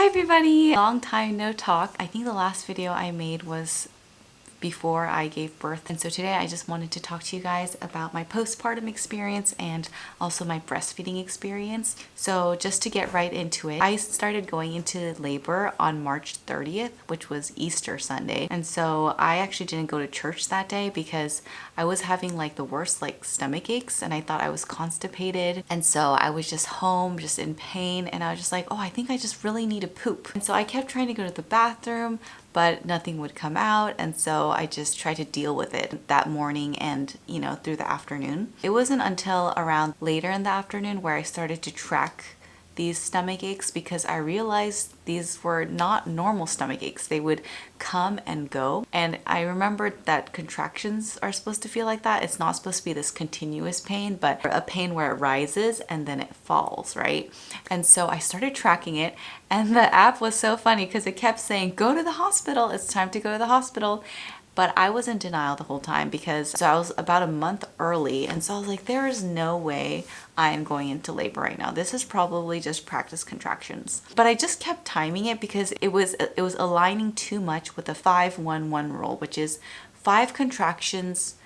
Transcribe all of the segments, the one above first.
Hi everybody! Long time no talk. I think the last video I made was before I gave birth, and so today I just wanted to talk to you guys about my postpartum experience and also my breastfeeding experience. So just to get right into it, I started going into labor on March 30th, which was Easter Sunday, and so I actually didn't go to church that day because I was having like the worst stomach aches, and I thought I was constipated, and so I was just home just in pain, and I was just like, oh, I think I just really need to poop. And so I kept trying to go to the bathroom, but nothing would come out, and so I just tried to deal with it that morning and through the afternoon. It wasn't until around later in the afternoon where I started to track these stomach aches, because I realized these were not normal stomach aches. They would come and go, and I remembered that contractions are supposed to feel like that. It's not supposed to be this continuous pain, but a pain where it rises and then it falls, right? And so I started tracking it, and the app was so funny because it kept saying, go to the hospital, it's time to go to the hospital. But I was in denial the whole time because I was about a month early, and so I was like, there is no way I am going into labor right now. This is probably just practice contractions. But I just kept timing it because it was aligning too much with the 5-1-1 rule, which is 5 contractions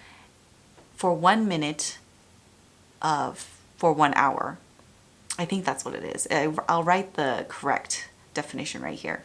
for 1 minute for 1 hour. I think that's what it is. I'll write the correct definition right here.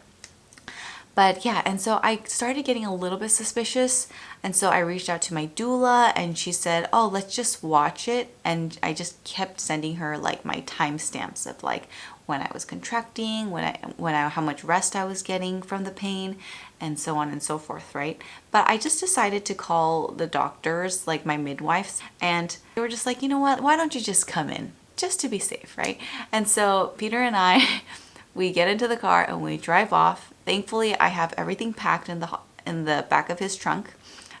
But yeah, and so I started getting a little bit suspicious, and so I reached out to my doula, and she said, oh, let's just watch it. And I just kept sending her like my timestamps of like when I was contracting, how much rest I was getting from the pain, and so on and so forth, right? But I just decided to call the doctors, like my midwives, and they were just like, you know what, why don't you just come in just to be safe, right? And so Peter and I we get into the car and we drive off. Thankfully, I have everything packed in the back of his trunk.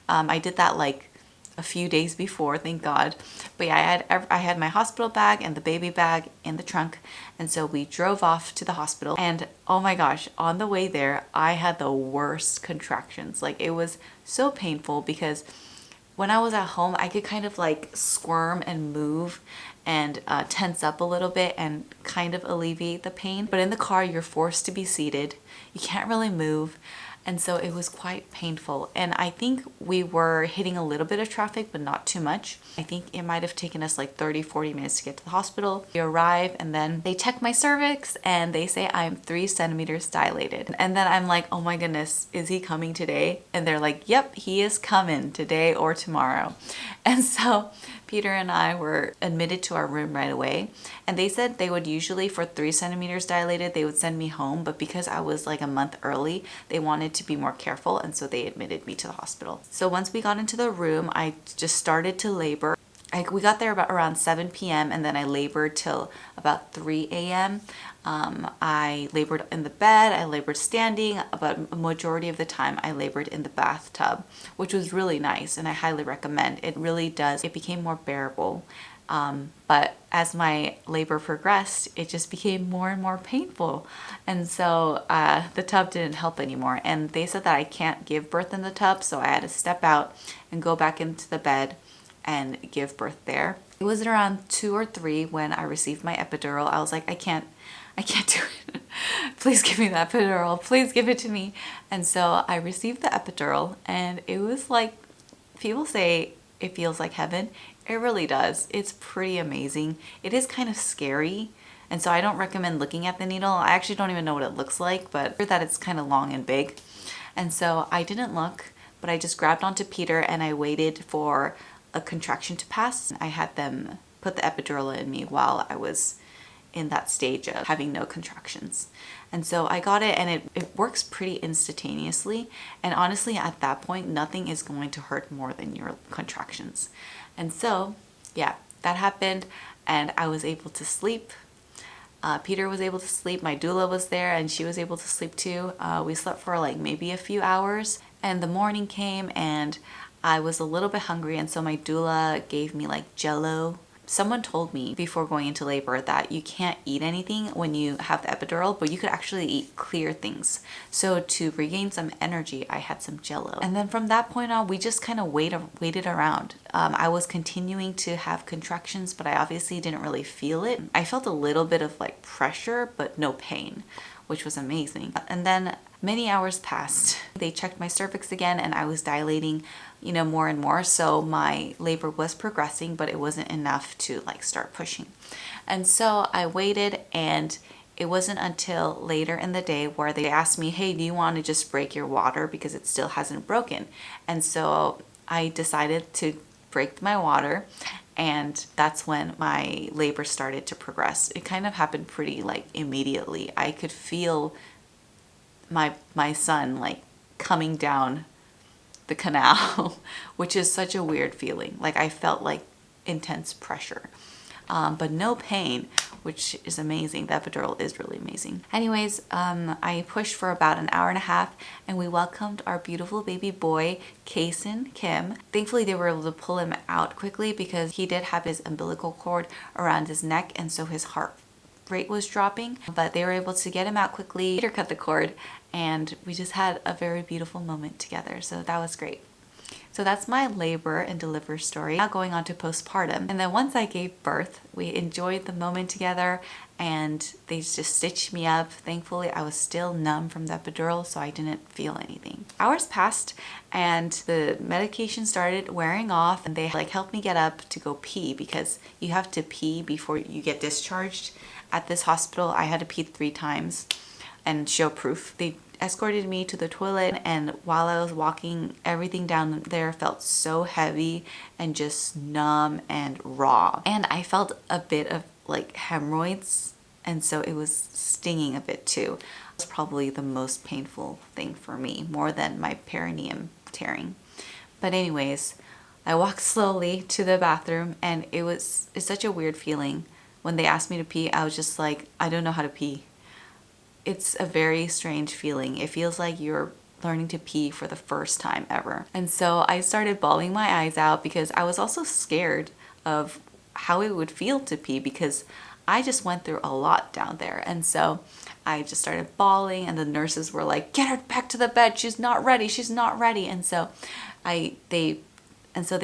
I did that like a few days before, thank God. But yeah, I had my hospital bag and the baby bag in the trunk, and so we drove off to the hospital. And oh my gosh, on the way there, I had the worst contractions. Like, it was so painful because when I was at home, I could kind of like squirm and move and tense up a little bit and kind of alleviate the pain. But in the car, you're forced to be seated. You can't really move. And so it was quite painful. And I think we were hitting a little bit of traffic, but not too much. I think it might have taken us like 30-40 minutes to get to the hospital. We arrive, and then they check my cervix and they say I'm 3 centimeters dilated. And then I'm like, oh my goodness, is he coming today? And they're like, yep, he is coming today or tomorrow. And so Peter and I were admitted to our room right away, and they said they would usually, for 3 centimeters dilated, they would send me home, but because I was like a month early, they wanted to be more careful, and so they admitted me to the hospital. So once we got into the room, I just started to labor. We got there about around 7 p.m. and then I labored till about 3 a.m. I labored in the bed, I labored standing, but a majority of the time I labored in the bathtub, which was really nice, and I highly recommend. It really does. It became more bearable. But as my labor progressed, it just became more and more painful. And so the tub didn't help anymore. And they said that I can't give birth in the tub, so I had to step out and go back into the bed and give birth there. It was around 2 or 3 when I received my epidural. I was like, I can't do it. Please give me that epidural. Please give it to me. And so I received the epidural, and it was like, people say it feels like heaven. It really does. It's pretty amazing. It is kind of scary, and so I don't recommend looking at the needle. I actually don't even know what it looks like, but I heard that it's kind of long and big. And so I didn't look, but I just grabbed onto Peter and I waited for a contraction to pass. I had them put the epidural in me while I was in that stage of having no contractions. And so I got it, and it works pretty instantaneously. And honestly, at that point, nothing is going to hurt more than your contractions. And so, yeah, that happened, and I was able to sleep. Peter was able to sleep. My doula was there, and she was able to sleep too. We slept for like maybe a few hours, and the morning came, and I was a little bit hungry, and so my doula gave me like Jello. Someone told me before going into labor that you can't eat anything when you have the epidural, but you could actually eat clear things. So to regain some energy, I had some Jello. And then from that point on, we just kind of waited around. I was continuing to have contractions, but I obviously didn't really feel it. I felt a little bit of like pressure, but no pain, which was amazing. And then many hours passed. They checked my cervix again and I was dilating, you know, more and more. So my labor was progressing, but it wasn't enough to like start pushing. And so I waited, and it wasn't until later in the day where they asked me, hey, do you want to just break your water because it still hasn't broken? And so I decided to break my water, and that's when my labor started to progress. It kind of happened pretty like immediately. I could feel my son like coming down the canal, which is such a weird feeling. Like I felt like intense pressure. But no pain, which is amazing. The epidural is really amazing. Anyways, I pushed for about an hour and a half, and we welcomed our beautiful baby boy, Kason Kim. Thankfully, they were able to pull him out quickly because he did have his umbilical cord around his neck, and so his heart rate was dropping, but they were able to get him out quickly, later cut the cord, and we just had a very beautiful moment together. So that was great. So that's my labor and deliver story. Now going on to postpartum. And then once I gave birth, we enjoyed the moment together, and they just stitched me up. Thankfully, I was still numb from the epidural, so I didn't feel anything. Hours passed and the medication started wearing off, and they like helped me get up to go pee because you have to pee before you get discharged. At this hospital, I had to pee 3 times and show proof. They escorted me to the toilet, and while I was walking, everything down there felt so heavy and just numb and raw. And I felt a bit of like hemorrhoids, and so it was stinging a bit too. It was probably the most painful thing for me, more than my perineum tearing. But anyways, I walked slowly to the bathroom, and it's such a weird feeling. When they asked me to pee, I was just like, I don't know how to pee. It's a very strange feeling. It feels like you're learning to pee for the first time ever. And so I started bawling my eyes out because I was also scared of how it would feel to pee, because I just went through a lot down there. And so I just started bawling, and the nurses were like, get her back to the bed. She's not ready. She's not ready. And so they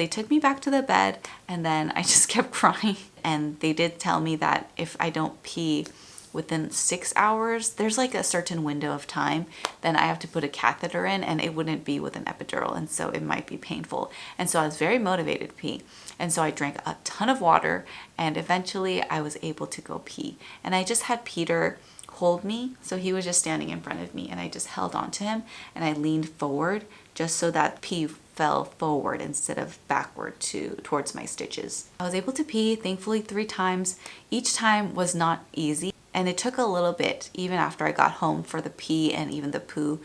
took me back to the bed, and then I just kept crying. And they did tell me that if I don't pee within 6 hours, there's like a certain window of time, then I have to put a catheter in, and it wouldn't be with an epidural, and so it might be painful. And so I was very motivated to pee, and so I drank a ton of water, and eventually I was able to go pee. And I just had Peter hold me, so he was just standing in front of me, and I just held on to him, and I leaned forward just so that pee fell forward instead of backward towards my stitches. I was able to pee, thankfully, 3 times. Each time was not easy, and it took a little bit, even after I got home, for the pee and even the poo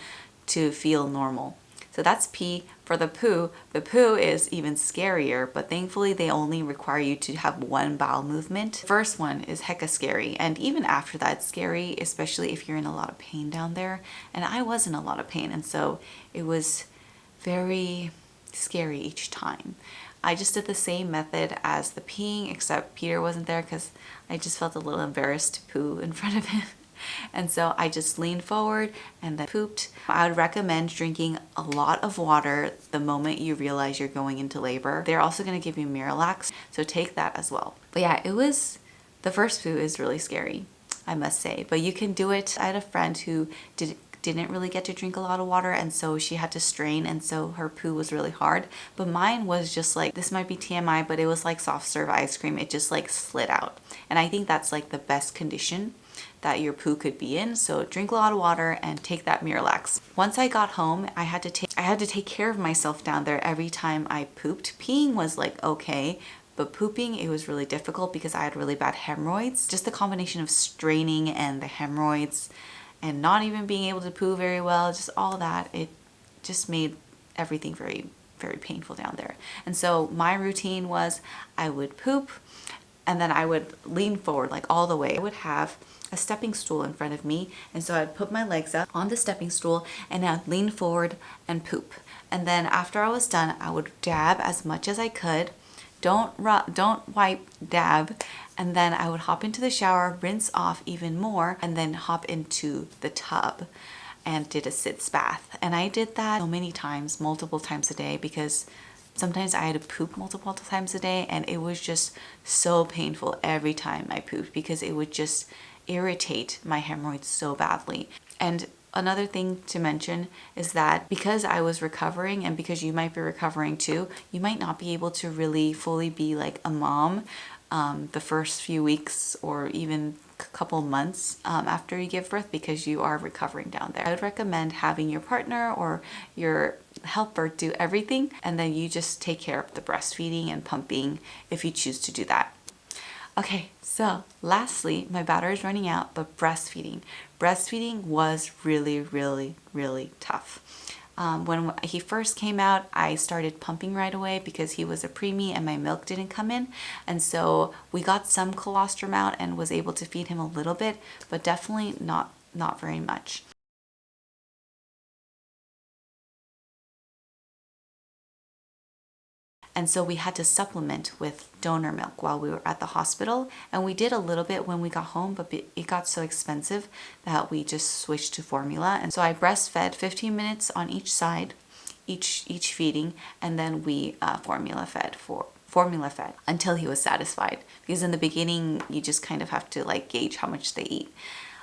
to feel normal. So that's pee. For the poo is even scarier, but thankfully they only require you to have 1 bowel movement. The first one is hecka scary, and even after that it's scary, especially if you're in a lot of pain down there. And I was in a lot of pain, and so it was very scary each time. I just did the same method as the peeing, except Peter wasn't there because I just felt a little embarrassed to poo in front of him. And so I just leaned forward and then pooped. I would recommend drinking a lot of water the moment you realize you're going into labor. They're also going to give you Miralax, so take that as well. But yeah, the first poo is really scary, I must say, but you can do it. I had a friend who didn't really get to drink a lot of water, and so she had to strain, and so her poo was really hard. But mine was just like, this might be TMI, but it was like soft serve ice cream. It just like slid out, and I think that's like the best condition that your poo could be in. So drink a lot of water and take that Miralax. Once I got home, I had to take care of myself down there every time I pooped. Peeing was like okay, but pooping, it was really difficult because I had really bad hemorrhoids. Just the combination of straining and the hemorrhoids and not even being able to poo very well, just all that, it just made everything very, very painful down there. And so my routine was I would poop, and then I would lean forward like all the way. I would have a stepping stool in front of me, and so I'd put my legs up on the stepping stool and I'd lean forward and poop. And then after I was done, I would dab as much as I could. Don't wipe, dab. And then I would hop into the shower, rinse off even more, and then hop into the tub and did a sitz bath. And I did that so many times, multiple times a day, because sometimes I had to poop multiple times a day, and it was just so painful every time I pooped because it irritate my hemorrhoids so badly. And another thing to mention is that because I was recovering, and because you might be recovering too, you might not be able to really fully be like a mom the first few weeks or even couple months after you give birth, because you are recovering down there. I would recommend having your partner or your helper do everything, and then you just take care of the breastfeeding and pumping if you choose to do that. Okay, so lastly, my battery is running out, but breastfeeding. Breastfeeding was really, really, really tough. When he first came out, I started pumping right away because he was a preemie and my milk didn't come in. And so we got some colostrum out and was able to feed him a little bit, but definitely not very much. And so we had to supplement with donor milk while we were at the hospital. And we did a little bit when we got home, but it got so expensive that we just switched to formula. And so I breastfed 15 minutes on each side, each feeding, and then we formula fed until he was satisfied. Because in the beginning, you just kind of have to like gauge how much they eat.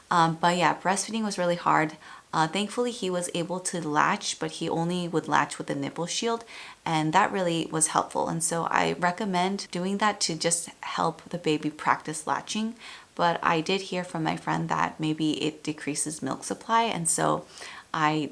But yeah, breastfeeding was really hard. Thankfully, he was able to latch, but he only would latch with the nipple shield, and that really was helpful. And so I recommend doing that to just help the baby practice latching. But I did hear from my friend that maybe it decreases milk supply, and so I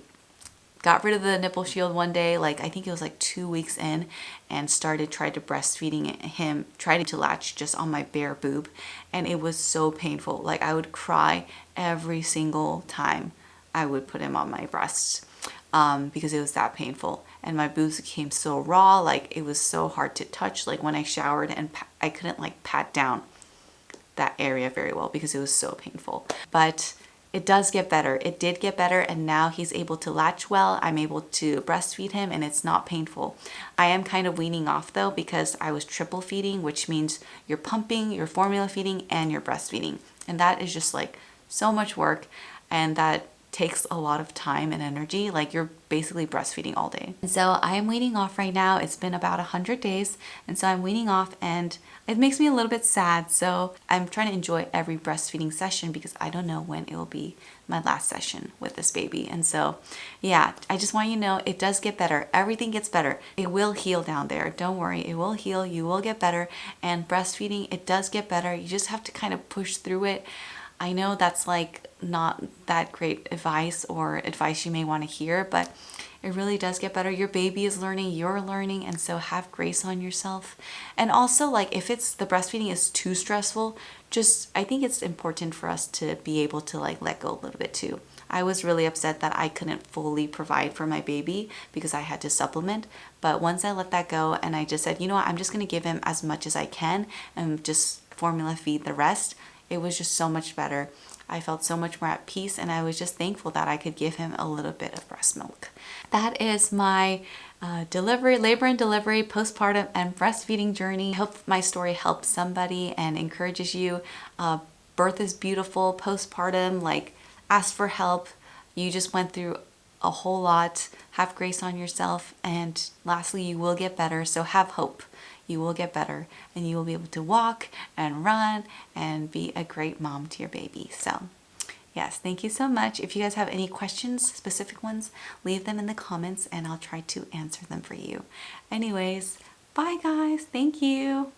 got rid of the nipple shield one day, like I think it was like 2 weeks in, and tried to breastfeeding him, tried to latch just on my bare boob, and it was so painful. Like I would cry every single time I would put him on my breasts because it was that painful. And my boobs became so raw, like it was so hard to touch. Like when I showered and I couldn't like pat down that area very well because it was so painful. But it does get better. It did get better, and now he's able to latch well. I'm able to breastfeed him and it's not painful. I am kind of weaning off though because I was triple feeding, which means you're pumping, you're formula feeding, and you're breastfeeding. And that is just like so much work, and that takes a lot of time and energy. Like you're basically breastfeeding all day. And so I am weaning off right now. It's been about 100 days, and so I'm weaning off, and it makes me a little bit sad. So I'm trying to enjoy every breastfeeding session because I don't know when it will be my last session with this baby. And so yeah, I just want you to know it does get better. Everything gets better. It will heal down there. Don't worry, it will heal. You will get better. And breastfeeding, it does get better. You just have to kind of push through it. I know that's like not that great advice or advice you may want to hear, but it really does get better. Your baby is learning, you're learning, and so have grace on yourself. And also, like if it's the breastfeeding is too stressful, I think it's important for us to be able to like let go a little bit too. I was really upset that I couldn't fully provide for my baby because I had to supplement. But once I let that go and I just said, you know what, I'm just going to give him as much as I can and just formula feed the rest, it was just so much better. I felt so much more at peace, and I was just thankful that I could give him a little bit of breast milk. That is my labor and delivery, postpartum, and breastfeeding journey. I hope my story helps somebody and encourages you. Birth is beautiful. Postpartum, like ask for help. You just went through a whole lot. Have grace on yourself, and lastly, you will get better. So have hope. You will get better, and you will be able to walk and run and be a great mom to your baby. So yes, thank you so much. If you guys have any questions, specific ones, leave them in the comments and I'll try to answer them for you. Anyways, bye guys. Thank you.